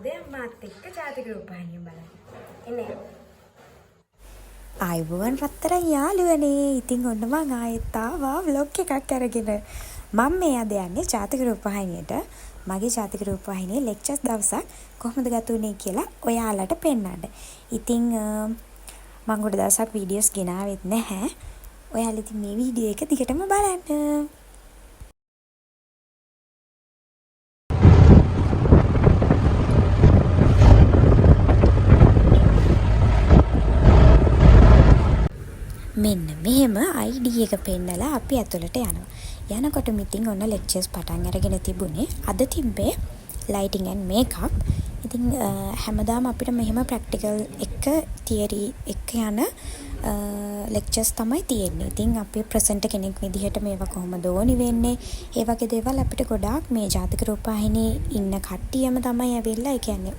අද මාත් එක්ක ජාතික රූපවාහිනිය බලන්න. එන්නේ. ආයුබෝවන් රත්තරන් යාළුවනේ. ඉතින් ඔන්න මං ආයෙත් ආවා vlog එකක් අරගෙන. මම මේ අද යන්නේ ජාතික රූපවාහිනියට. මගේ ජාතික රූපවාහිනියේ ලෙක්චර්ස් දවසක් කොහොමද ගත වුනේ කියලා ඔයාලට පෙන්නන්න. ඉතින් මං ගොඩ දවසක් වීඩියෝස් ගෙනාවෙත් නැහැ. ඔයාලා ඉතින් මේ වීඩියෝ එක දිගටම බලන්න. මෙන්න මෙහෙම ID එක පෙන්නලා අපි ඇතුළට යනවා. යනකොට මිටින් ඔන්න ලෙක්චර්ස් පටන් අරගෙන තිබුණේ. අද තිබ්බේ lighting and makeup. ඉතින් හැමදාම අපිට මෙහෙම practical එක theory එක යන ලෙක්චර්ස් තමයි තියෙන්නේ. ඉතින් අපි ප්‍රසන්ට් කෙනෙක් විදිහට මේවා කොහොමද ඕනි වෙන්නේ? ඒ වගේ දේවල් අපිට ගොඩාක් මේ ජාතික රූපවාහිනියේ ඉන්න කට්ටියම තමයි ඇවිල්ලා ඒ කියන්නේ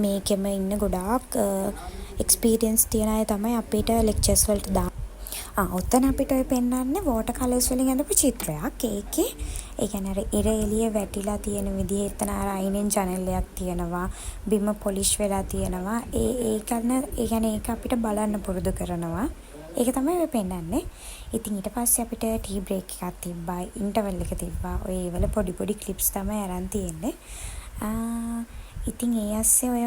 මේකෙම ඉන්න ගොඩාක් එක්ස්පීරියන්ස් තියන අය තමයි අපිට ලෙක්චර්ස් වලට දාන්නේ. ඔතන අපිට ඔය පෙන්නන්නේ වෝටර් කලර්ස් වලින් හදපු චිත්‍රයක්. ඒකේ ඒ කියන්නේ අර ඉර එළිය වැටිලා තියෙන විදිහ එතන අර අයිනෙන් ජනල් එකක් තියෙනවා. බිම පොලිෂ් වෙලා තියෙනවා. ඒ කියන්නේ ඒක අපිට බලන්න පුරුදු කරනවා. ඒක තමයි ඔය පෙන්නන්නේ. ඉතින් ඊට පස්සේ අපිට ටී බ්‍රේක් එකක් තිබ්බා. ඉන්ටර්වල් එක තිබ්බා. ඔය ඒවල පොඩි පොඩි ක්ලිප්ස් තමයි අරන් තියෙන්නේ. ඉතින් ඒ ඇස්සේ ඔය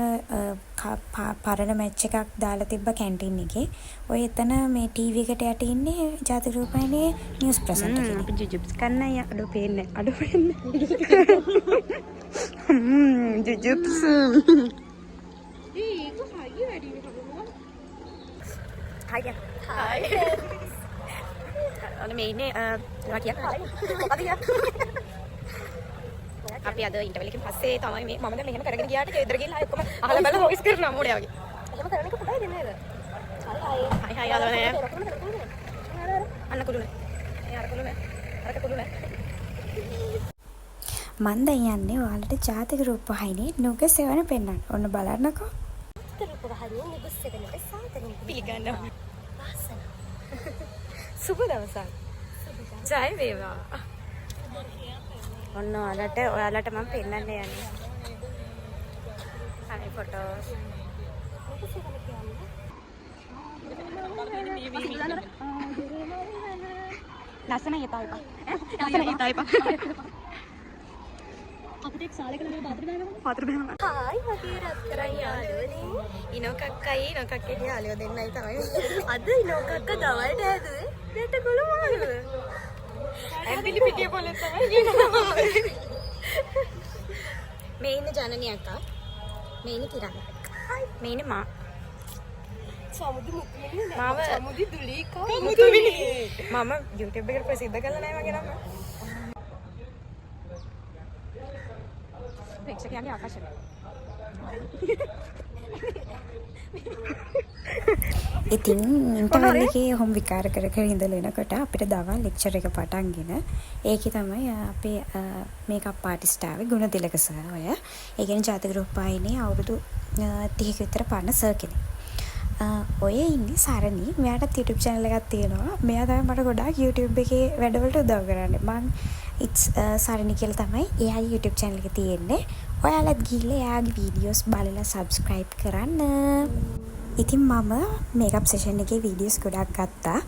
පරණ මැච් එකක් දාලා තිබ්බ කැන්ටින් එකේ. ඔය එතන මේ ටීවී එකට යට ඉන්නේ ජාතික රූපවාහිනියේ නිවුස් ප්‍රසන්ටර් කෙනෙක්. අපි ජුජුබ්ස් කන්න අය අඩෝ පේන්නේ. ජුජුබ්ස්. ඒක හයිය වැඩි වෙනවා. හයි. අනේ මේ ඉන්නේ මොකක්ද කියන්නේ? අපි අද ඉන්ටර්වල් එකෙන් පස්සේ තමයි මේ මම දැන් මෙහෙම කරගෙන ගියාට ගෙදර ගිහලා ඔක්කොම අහලා බලලා වොයිස් කරනවා මොඩේ වගේ. එහෙම කරන එක පුතයි නේද? හයි යාළුවනේ. අන්න කුළුනේ. ඒ අර කුළුනේ. අර කුළුනේ. මන් දැන් යන්නේ ඔයාලට ජාතික රූපවාහිනියේ නුග සෙවන පෙන්නන්න. ඔන්න බලන්නකෝ. ජාතික රූපවාහිනියේ නුග සෙවනට සාදරයෙන් පිළිගන්නවා. වාසන. සුබ දවසක්. ජය වේවා. ඔන්න ඔයාලට මම පෙන්නන්න යන්නේ. හයි ෆොටෝස්. ලස්සන හිතායිපා. ලස්සන හිතායිපා. අපිට එක් සාලේ කරලා පාත්‍ර දානවා. පාත්‍ර බෑනවා. හායි මගේ රත්තරන් යාළුවනේ. ඉනෝකක්කයි ඉනෝකක්කේ යාළුවෝ දෙන්නයි තමයි. අද ඉනෝකක්ක ගවල්ට ඇදුවේ. දෙට කුළු මාළුව. ඇම්බිලි පිටිය පොලේ තමයි. මේ ඉන්න ජනනී අක්කා. මේ ඉන්න කිරණ. මේ ඉන්න මා. සමුදු මුතුමිනි නේද? මාව සමුදු දුලීකා මුතුමිනි. මම YouTube එකට ප්‍රසිද්ධ කරලා නැහැ මගේ නම. ප්‍රේක්ෂකයන්ගේ ආකර්ෂණය. ඉතින් ඉන්ටර්වල් එකේ ඔහොම විකාර කර කර ඉඳලා එනකොට අපිට දවල් ලෙක්චර් එක පටන්ගෙන ඒකේ තමයි අපේ මේකප් ආටිස්ට් ආවේ ගුණතිලක සර් ඔය. ඒ කියන්නේ ජාතික රූපවාහිනියේ අවුරුදු 30ක විතර පරණ සර් කෙනෙක්. ඔය ඉන්නේ සරණි. මෙයාටත් YouTube channel එකක් තියෙනවා. මෙයා තමයි මට ගොඩාක් YouTube එකේ වැඩවලට උදව් කරන්නේ. මං සරණි කියලා තමයි එයාගේ YouTube channel එක තියෙන්නේ. ඔයාලත් ගිහලා එයාගේ වීඩියෝස් බලලා subscribe කරන්න. ඉතින් මම මේකප් සෙෂන් එකේ වීඩියෝස් ගොඩක් ගත්තා.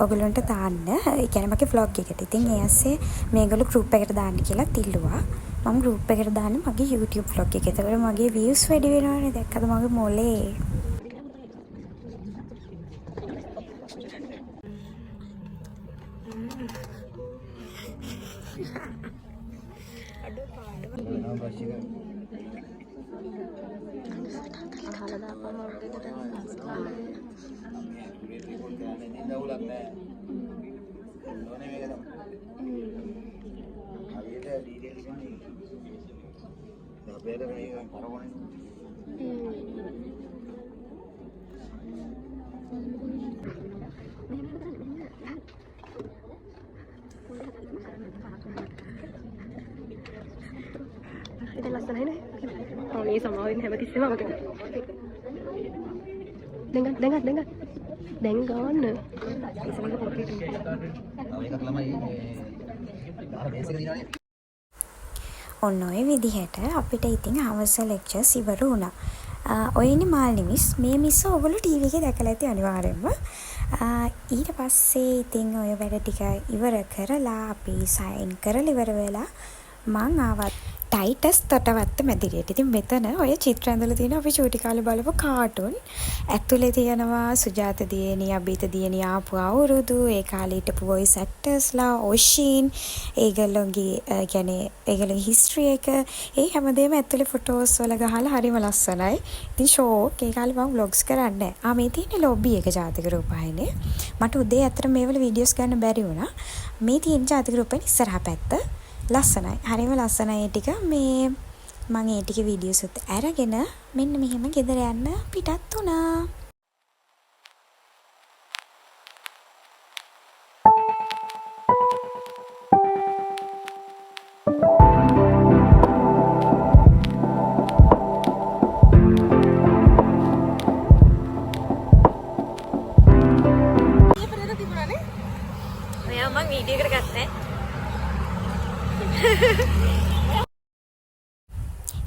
ඔයගොල්ලන්ට දාන්න. ඒ කියන්නේ මගේ vlog එකට. ඉතින් ඒ ඇස්සේ මේගොල්ලෝ group එකට දාන්න කියලා තිල්ලුවා. මම group එකට දාන්නේ මගේ YouTube vlog එක. ඒතකොට මගේ views වැඩි වෙනවනේ. දැක්කද මගේ මොලේ? Itu lastanya nih. Oh ini sama ini hebat sih mama kita. Dengar. Dengar. Bisa lagi kopi. ඔන්න ඔය විදිහට අපිට ඉතින් හවස ලෙක්චර්ස් ඉවර වුණා. ඔයනේ මාල්නි මිස්. මේ මිස් ඔයගොල්ලෝ ටීවී එකේ දැකලා ඇති අනිවාර්යෙන්ම. ඊට පස්සේ ඉතින් ඔය වැඩ ටික ඉවර කරලා අපි සයින් කරලා ඉවර වෙලා මං ආවත් ටයිටස් තොටවත්ත මැදිරියට. ඉතින් මෙතන ඔය චිත්‍ර ඇඳලා තියෙන අපි චූටි කාලේ බලපු කාටුන්. ඇතුලේ තියෙනවා සුජාත දියණිය, අබිත දියණිය ආපු අවුරුදු, ඒ කාලේ හිටපු වොයිස් ඇක්ටර්ස්ලා, ඔෂින්, ඒගොල්ලෝගේ කියන්නේ ඒගොල්ලෝගේ හිස්ටරි එක, ඒ හැමදේම ඇතුලේ ෆොටෝස් වල ගහලා හරිම ලස්සනයි. ඉතින් ෂෝක් ඒ කාලේ මම vlogs කරන්නේ. මේ තියෙන්නේ ලොබි එක ජාතික රූපවාහිනියේ. මට උදේ අතර මේවල වීඩියෝස් ගන්න බැරි වුණා. මේ තියෙන ජාතික රූපෙන් ඉස්සරහා පැත්ත ලස්සනයි. හරිම ලස්සනයි ඒ ටික. මේ මම ඒ ටික වීඩියෝස් උත් අරගෙන මෙන්න මෙහෙම ගෙදර යන්න පිටත් වුණා. ඔයා මං වීඩියෝ එකට ගත්තේ.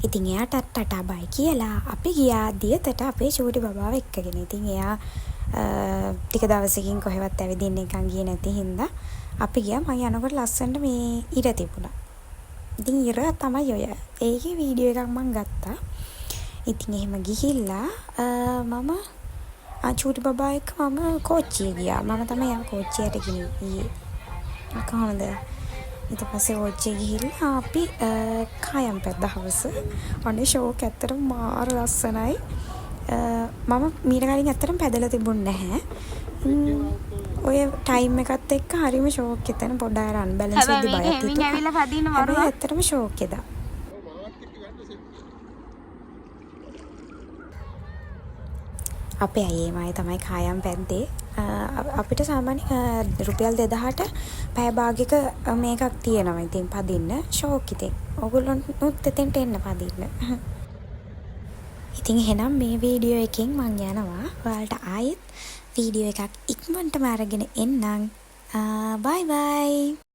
ඉතින් එයාට ටටා බයි කියලා අපි ගියා දියතට අපේ චූටි බබාව එක්කගෙන. ඉතින් එයා ටික දවසකින් කොහෙවත් ඇවිදින්න එකන් ගියේ නැති හින්දා අපි ගියා. මම යනකොට ලස්සනට මේ ඉර තිබුණා. ඉතින් ඉර තමයි ඔය. ඒකේ වීඩියෝ එකක් මම ගත්තා. ඉතින් එහෙම ගිහිල්ලා මම චූටි බබා එක්ක මම කෝච්චිය ගියා. මම තමයි යා කෝච්චියට ගියේ. කොහොමද? ඊට පස්සේ කෝච්චිය ගිහිල්ලා අපි කායම් පැද්ද හවස. අනේ ෂෝක් ඇත්තටම මාර ලස්සනයි. මම මීට කලින් ඇත්තටම පැදලා තිබුණ නැහැ. ඔය ටයිම් එකත් එක්ක හරිම ෂෝක් එතන පොඩ්ඩක් අර අන්බැලන්ස් වෙද්දි බයක් හිතුණා. ඇවිල්ලා පදින්න මරුවා. ඇත්තටම ෂෝක් එදා. අපේ අයියේ තමයි කායම් පැද්දේ. අපිට සාමාන්‍ය රුපියල් 2000ට පැය භාගයක මේකක් තියෙනවා. ඉතින් පදින්න ෂෝක් ඉතින්. ඔයගොල්ලොන්ට එතෙන්ට එන්න පදින්න. ඉතින් එහෙනම් මේ වීඩියෝ එකෙන් මම යනවා. ඔයාලට ආයෙත් වීඩියෝ එකක් ඉක්මනටම අරගෙන එන්නම්. බයි බයි.